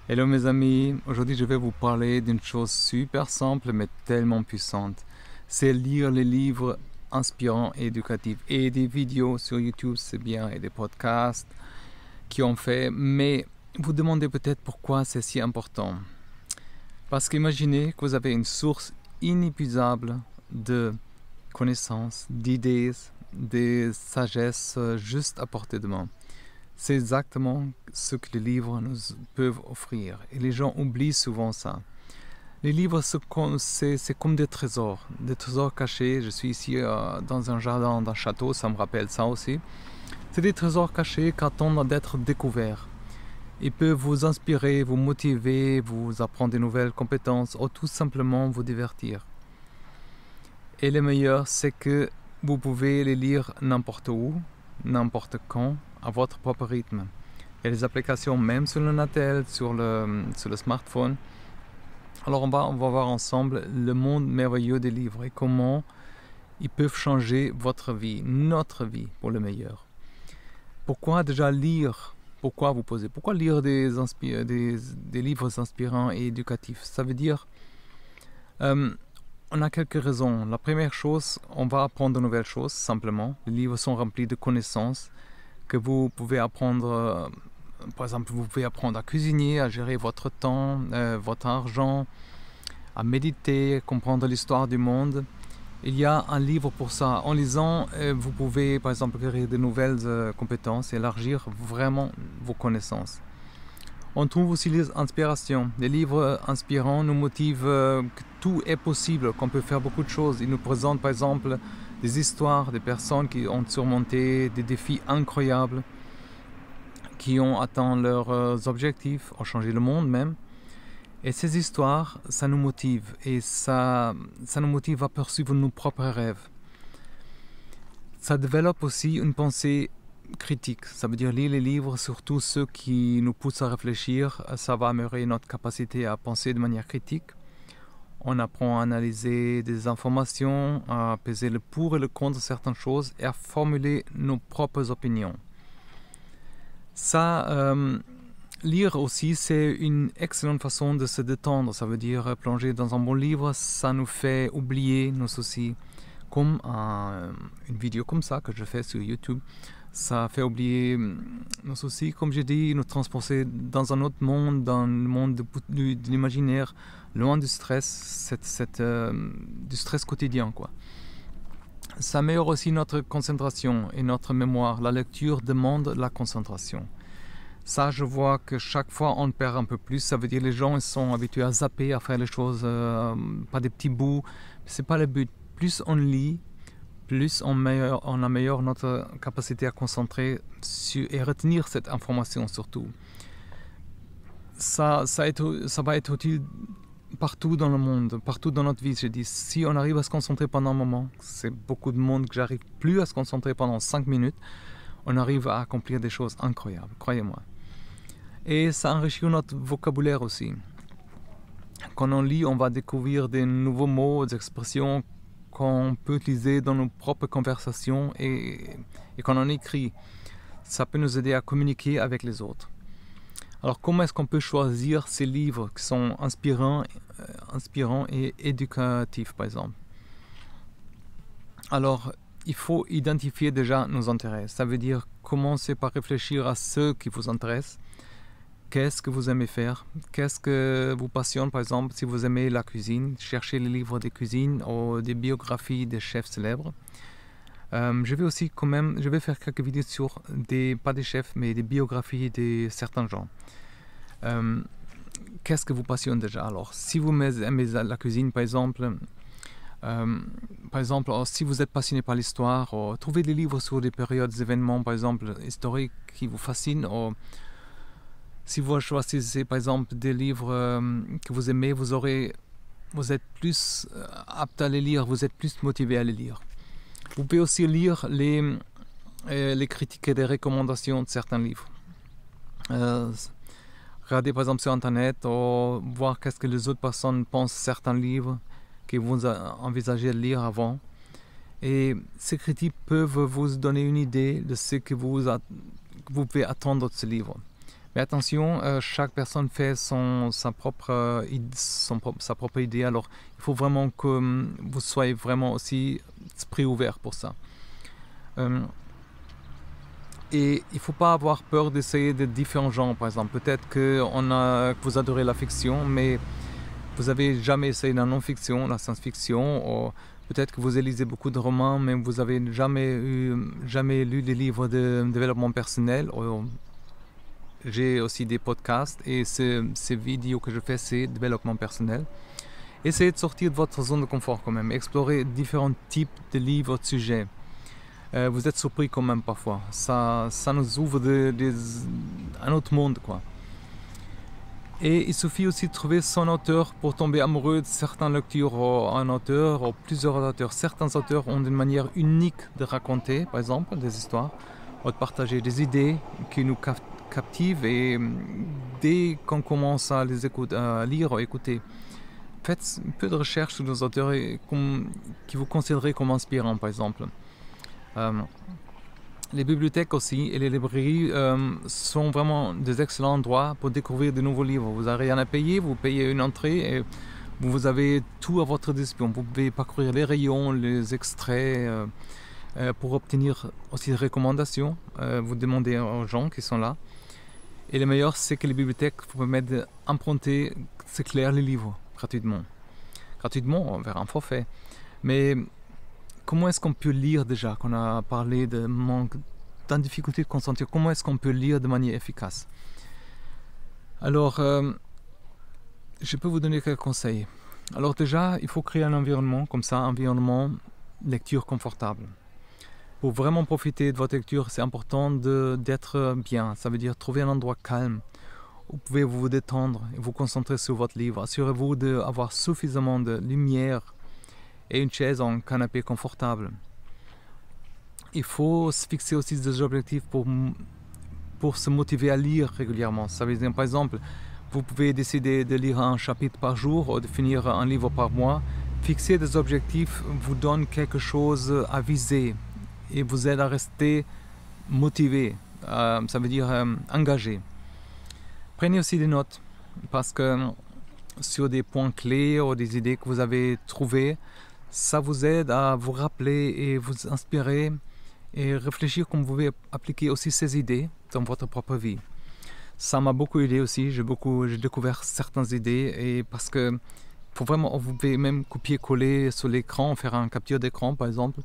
Hello mes amis, aujourd'hui je vais vous parler d'une chose super simple mais tellement puissante. C'est lire les livres inspirants et éducatifs et des vidéos sur YouTube, c'est bien, et des podcasts qui ont fait. Mais vous demandez peut-être pourquoi c'est si important. Parce qu'imaginez que vous avez une source inépuisable de connaissances, d'idées, de sagesse juste à portée de main. C'est exactement ce que les livres nous peuvent offrir. Et les gens oublient souvent ça. Les livres, c'est comme des trésors cachés. Je suis ici dans un jardin d'un château, ça me rappelle ça aussi. C'est des trésors cachés qui attendent d'être découverts. Ils peuvent vous inspirer, vous motiver, vous apprendre de nouvelles compétences ou tout simplement vous divertir. Et le meilleur, c'est que vous pouvez les lire n'importe où, n'importe quand, à votre propre rythme. Il y a des applications même sur le Natel, sur le smartphone. Alors on va voir ensemble le monde merveilleux des livres et comment ils peuvent changer votre vie, notre vie pour le meilleur. Pourquoi déjà lire? Pourquoi vous posez? Pourquoi lire des livres inspirants et éducatifs? Ça veut dire, on a quelques raisons. La première chose, on va apprendre de nouvelles choses simplement. Les livres sont remplis de connaissances que vous pouvez apprendre. Par exemple, vous pouvez apprendre à cuisiner, à gérer votre temps, votre argent, à méditer, comprendre l'histoire du monde. Il y a un livre pour ça. En lisant, vous pouvez par exemple acquérir de nouvelles compétences et élargir vraiment vos connaissances. On trouve aussi les inspirations. Les livres inspirants nous motivent que tout est possible, qu'on peut faire beaucoup de choses. Ils nous présentent par exemple des histoires des personnes qui ont surmonté des défis incroyables, qui ont atteint leurs objectifs, ont changé le monde même. Et ces histoires, ça nous motive et ça nous motive à poursuivre nos propres rêves. Ça développe aussi une pensée critique. Ça veut dire lire les livres, surtout ceux qui nous poussent à réfléchir. Ça va améliorer notre capacité à penser de manière critique. On apprend à analyser des informations, à peser le pour et le contre de certaines choses et à formuler nos propres opinions. Lire aussi, c'est une excellente façon de se détendre. Ça veut dire plonger dans un bon livre, ça nous fait oublier nos soucis. Comme une vidéo comme ça que je fais sur YouTube, ça fait oublier nos soucis, comme j'ai dit, nous transporter dans un autre monde, dans le monde de l'imaginaire, loin du stress, du stress quotidien, quoi. Ça améliore aussi notre concentration et notre mémoire. La lecture demande la concentration. Ça, je vois que chaque fois on perd un peu plus. Ça veut dire que les gens sont habitués à zapper, à faire les choses par des petits bouts. C'est pas le but. Plus on lit, plus on améliore notre capacité à concentrer et retenir cette information surtout. Ça va être utile partout dans le monde, partout dans notre vie. Je dis, si on arrive à se concentrer pendant un moment, c'est beaucoup de monde que j'arrive plus à se concentrer pendant 5 minutes, on arrive à accomplir des choses incroyables, croyez-moi. Et ça enrichit notre vocabulaire aussi. Quand on lit, on va découvrir des nouveaux mots, des expressions qu'on peut utiliser dans nos propres conversations et quand on écrit, ça peut nous aider à communiquer avec les autres. Alors comment est-ce qu'on peut choisir ces livres qui sont inspirants et éducatifs par exemple? Alors il faut identifier déjà nos intérêts. Ça veut dire commencer par réfléchir à ceux qui vous intéressent. Qu'est-ce que vous aimez faire? Qu'est-ce que vous passionne par exemple? Si vous aimez la cuisine, cherchez les livres de cuisine ou des biographies des chefs célèbres. Je vais faire quelques vidéos sur pas des chefs, mais des biographies de certains gens. Qu'est-ce que vous passionne déjà? Alors, si vous aimez la cuisine, par exemple, si vous êtes passionné par l'histoire, trouvez des livres sur des périodes, des événements, par exemple, historiques qui vous fascinent. Si vous choisissez, par exemple, des livres que vous aimez, vous êtes plus apte à les lire, vous êtes plus motivé à les lire. Vous pouvez aussi lire les critiques et les recommandations de certains livres. Regardez par exemple sur Internet ou voir qu'est-ce que les autres personnes pensent de certains livres que vous envisagez de lire avant. Et ces critiques peuvent vous donner une idée de ce que vous pouvez attendre de ce livre. Mais attention, chaque personne fait sa propre idée, alors il faut vraiment que vous soyez vraiment aussi esprit ouvert pour ça. Et il ne faut pas avoir peur d'essayer de différents genres, par exemple. Peut-être que vous adorez la fiction, mais vous n'avez jamais essayé la non-fiction, la science-fiction, ou peut-être que vous lisez beaucoup de romans, mais vous n'avez jamais lu des livres de développement personnel. J'ai aussi des podcasts et ces vidéos que je fais, c'est développement personnel. Essayez de sortir de votre zone de confort quand même, explorer différents types de livres, de sujets. Vous êtes surpris quand même parfois. Ça nous ouvre un autre monde, quoi. Et il suffit aussi de trouver son auteur pour tomber amoureux de certaines lectures, un auteur ou plusieurs auteurs. Certains auteurs ont une manière unique de raconter, par exemple, des histoires, ou de partager des idées qui nous captivent. Et dès qu'on commence à les écouter, à lire ou écouter, faites un peu de recherche sur nos auteurs qui vous considérez comme inspirants, par exemple. Les bibliothèques aussi et les librairies sont vraiment des excellents endroits pour découvrir de nouveaux livres. Vous n'avez rien à payer, vous payez une entrée et vous avez tout à votre disposition. Vous pouvez parcourir les rayons, les extraits pour obtenir aussi des recommandations. Vous demandez aux gens qui sont là. Et le meilleur, c'est que les bibliothèques vous permettent d'emprunter, c'est clair, les livres gratuitement. Gratuitement, vers un forfait. Mais comment est-ce qu'on peut lire déjà, qu'on a parlé de manque, de difficulté de concentration, comment est-ce qu'on peut lire de manière efficace? Alors, je peux vous donner quelques conseils. Alors déjà, il faut créer un environnement comme ça, un environnement lecture confortable. Pour vraiment profiter de votre lecture, c'est important d'être bien. Ça veut dire trouver un endroit calme où vous pouvez vous détendre et vous concentrer sur votre livre. Assurez-vous d'avoir suffisamment de lumière et une chaise en canapé confortable. Il faut se fixer aussi des objectifs pour se motiver à lire régulièrement. Ça veut dire, par exemple, vous pouvez décider de lire un chapitre par jour ou de finir un livre par mois. Fixer des objectifs vous donne quelque chose à viser et vous aide à rester motivé. Ça veut dire engagé. Prenez aussi des notes parce que sur des points clés ou des idées que vous avez trouvées, ça vous aide à vous rappeler et vous inspirer et réfléchir comment vous pouvez appliquer aussi ces idées dans votre propre vie. Ça m'a beaucoup aidé aussi, j'ai découvert certaines idées et parce que faut vraiment, vous pouvez même copier-coller sur l'écran, faire un capture d'écran par exemple.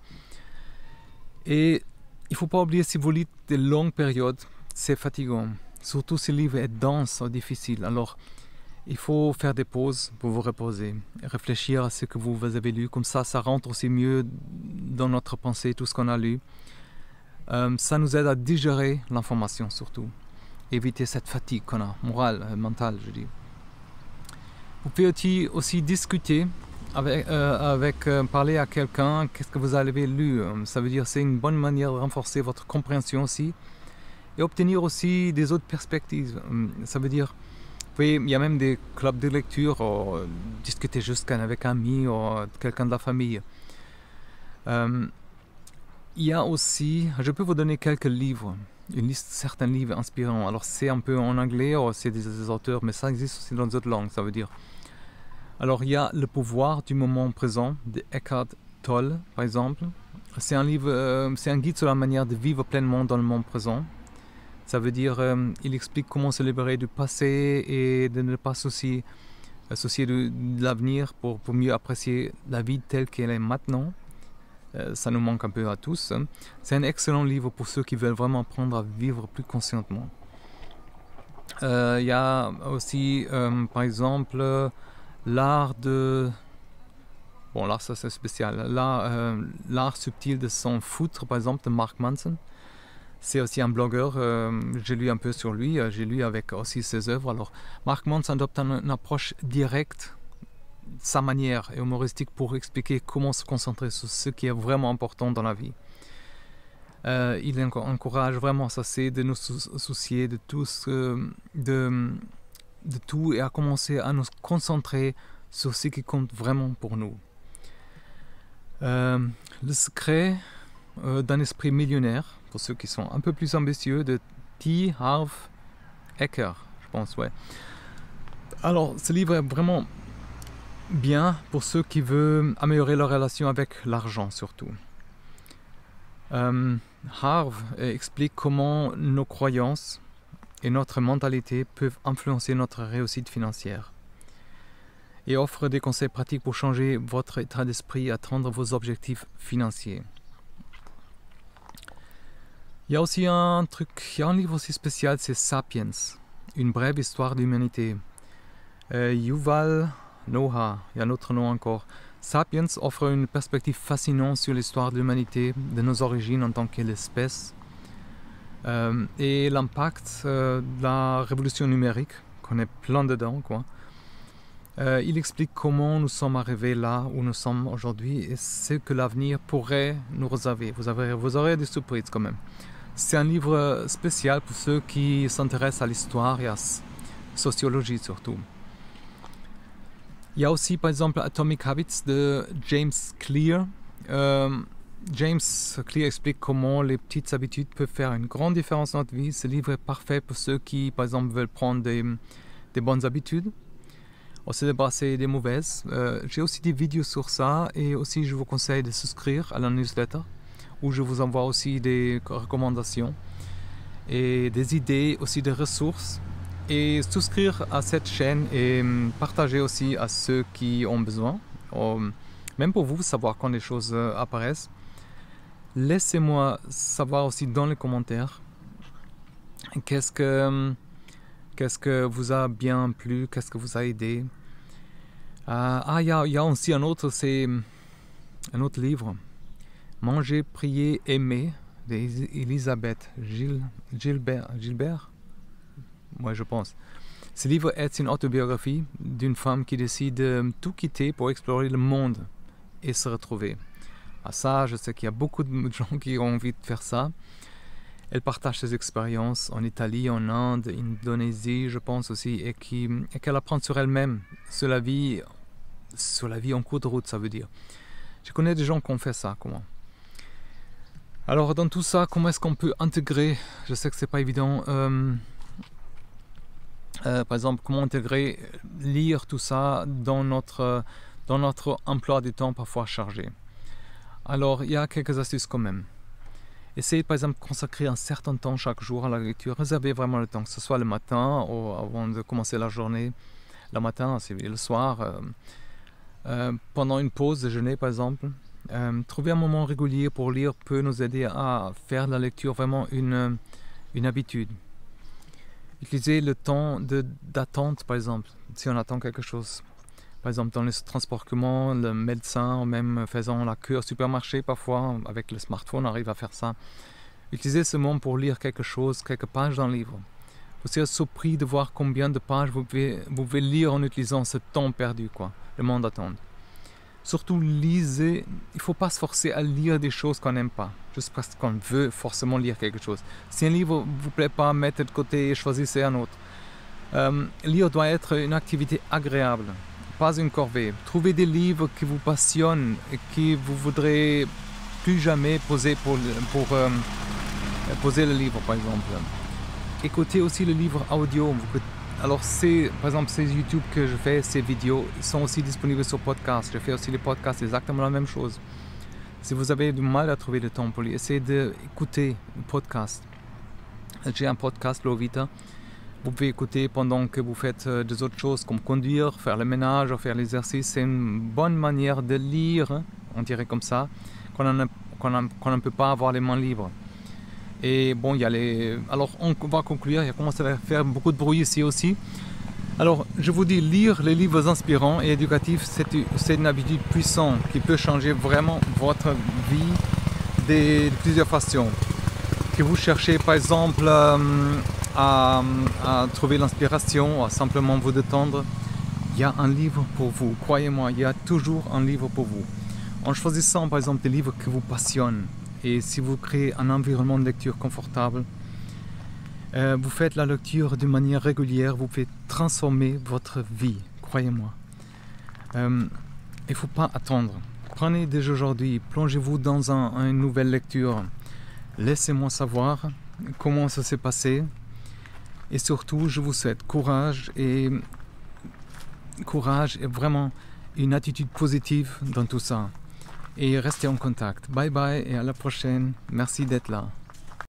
Et il ne faut pas oublier, si vous lisez de longues périodes, c'est fatigant. Surtout si le livre est dense ou difficile. Alors, il faut faire des pauses pour vous reposer, réfléchir à ce que vous avez lu. Comme ça rentre aussi mieux dans notre pensée, tout ce qu'on a lu. Ça nous aide à digérer l'information surtout. Éviter cette fatigue qu'on a, morale, mentale, je dis. Vous pouvez aussi discuter parler à quelqu'un, qu'est-ce que vous avez lu. Ça veut dire c'est une bonne manière de renforcer votre compréhension aussi. Et obtenir aussi des autres perspectives. Ça veut dire, il y a même des clubs de lecture, ou discuter juste avec un ami ou quelqu'un de la famille. Il y a aussi, je peux vous donner quelques livres, une liste de certains livres inspirants. Alors c'est un peu en anglais, ou c'est des auteurs, mais ça existe aussi dans d'autres langues, ça veut dire. Alors il y a Le pouvoir du moment présent de Eckhart Tolle, par exemple. C'est un livre, c'est un guide sur la manière de vivre pleinement dans le moment présent. Ça veut dire, il explique comment se libérer du passé et de ne pas associer de l'avenir pour mieux apprécier la vie telle qu'elle est maintenant. Ça nous manque un peu à tous. C'est un excellent livre pour ceux qui veulent vraiment apprendre à vivre plus conscientement. Il y a aussi, par exemple, l'art de... Bon, là, ça c'est spécial. L'art subtil de s'en foutre, par exemple, de Mark Manson. C'est aussi un blogueur, j'ai lu un peu sur lui, j'ai lu avec aussi ses œuvres. Alors, Mark Manson adopte une approche directe, sa manière et humoristique pour expliquer comment se concentrer sur ce qui est vraiment important dans la vie. Il encourage vraiment à cesser de nous soucier de tout et à commencer à nous concentrer sur ce qui compte vraiment pour nous. Le secret d'un esprit millionnaire, pour ceux qui sont un peu plus ambitieux, de T. Harv Ecker, je pense, ouais. Alors, ce livre est vraiment bien pour ceux qui veulent améliorer leur relation avec l'argent, surtout. Harv explique comment nos croyances et notre mentalité peuvent influencer notre réussite financière et offre des conseils pratiques pour changer votre état d'esprit et atteindre vos objectifs financiers. Il y a aussi un livre aussi spécial, c'est Sapiens, une brève histoire de l'humanité. Yuval Noah, il y a un autre nom encore. Sapiens offre une perspective fascinante sur l'histoire de l'humanité, de nos origines en tant qu'espèce, et l'impact de la révolution numérique, qu'on est plein dedans, quoi. Il explique comment nous sommes arrivés là où nous sommes aujourd'hui et ce que l'avenir pourrait nous réserver. Vous aurez des surprises quand même. C'est un livre spécial pour ceux qui s'intéressent à l'histoire et à la sociologie surtout. Il y a aussi par exemple Atomic Habits de James Clear. James Clear explique comment les petites habitudes peuvent faire une grande différence dans notre vie. Ce livre est parfait pour ceux qui par exemple veulent prendre des bonnes habitudes, se débarrasser des mauvaises. J'ai aussi des vidéos sur ça et aussi je vous conseille de souscrire à la newsletter où je vous envoie aussi des recommandations et des idées, aussi des ressources. Et souscrire à cette chaîne et partager aussi à ceux qui ont besoin, même pour vous, savoir quand les choses apparaissent. Laissez-moi savoir aussi dans les commentaires qu'est-ce que vous a bien plu, qu'est-ce que vous a aidé. Il y a aussi un autre livre, Manger, prier, aimer, d'Elisabeth Gilbert. Moi, je pense. Ce livre est une autobiographie d'une femme qui décide de tout quitter pour explorer le monde et se retrouver. Ça, je sais qu'il y a beaucoup de gens qui ont envie de faire ça. Elle partage ses expériences en Italie, en Inde, en Indonésie, je pense aussi, et qu'elle apprend sur elle-même, sur la vie en cours de route, ça veut dire. Je connais des gens qui ont fait ça, comment. Alors, dans tout ça, comment est-ce qu'on peut intégrer, je sais que c'est pas évident, par exemple, comment intégrer, lire tout ça dans notre emploi du temps parfois chargé. Alors, il y a quelques astuces quand même. Essayez par exemple de consacrer un certain temps chaque jour à la lecture. Réservez vraiment le temps, que ce soit le matin ou avant de commencer la journée. Le matin, c'est le soir, pendant une pause déjeuner par exemple. Trouver un moment régulier pour lire peut nous aider à faire de la lecture vraiment une habitude. Utilisez le temps d'attente, par exemple, si on attend quelque chose. Par exemple, dans les transports communs, le médecin, ou même faisant la queue au supermarché, parfois, avec le smartphone, on arrive à faire ça. Utilisez ce moment pour lire quelque chose, quelques pages d'un livre. Vous serez surpris de voir combien de pages vous pouvez lire en utilisant ce temps perdu, le moment d'attente. Surtout, lisez. Il ne faut pas se forcer à lire des choses qu'on n'aime pas, juste parce qu'on veut forcément lire quelque chose. Si un livre ne vous plaît pas, mettez de côté et choisissez un autre. Lire doit être une activité agréable, pas une corvée. Trouvez des livres qui vous passionnent et que vous voudrez plus jamais poser poser le livre, par exemple. Écoutez aussi le livre audio. Alors, par exemple, ces YouTube que je fais, ces vidéos, sont aussi disponibles sur podcast. Je fais aussi les podcasts, exactement la même chose. Si vous avez du mal à trouver le temps pour lire, essayez d'écouter le podcast. J'ai un podcast, Lovita. Vous pouvez écouter pendant que vous faites des autres choses, comme conduire, faire le ménage, faire l'exercice. C'est une bonne manière de lire, on dirait comme ça, quand on ne peut pas avoir les mains libres. Et bon, alors on va conclure, il a commencé à faire beaucoup de bruit ici aussi. Alors, je vous dis, lire les livres inspirants et éducatifs, c'est une habitude puissante qui peut changer vraiment votre vie de plusieurs façons. Que vous cherchez par exemple à trouver l'inspiration, à simplement vous détendre, il y a un livre pour vous. Croyez-moi, il y a toujours un livre pour vous. En choisissant par exemple des livres qui vous passionnent, et si vous créez un environnement de lecture confortable, vous faites la lecture d'une manière régulière, vous faites transformer votre vie, croyez-moi. Il ne faut pas attendre. Prenez dès aujourd'hui, plongez-vous dans une nouvelle lecture. Laissez-moi savoir comment ça s'est passé. Et surtout, je vous souhaite courage et vraiment une attitude positive dans tout ça. Et restez en contact. Bye bye et à la prochaine. Merci d'être là.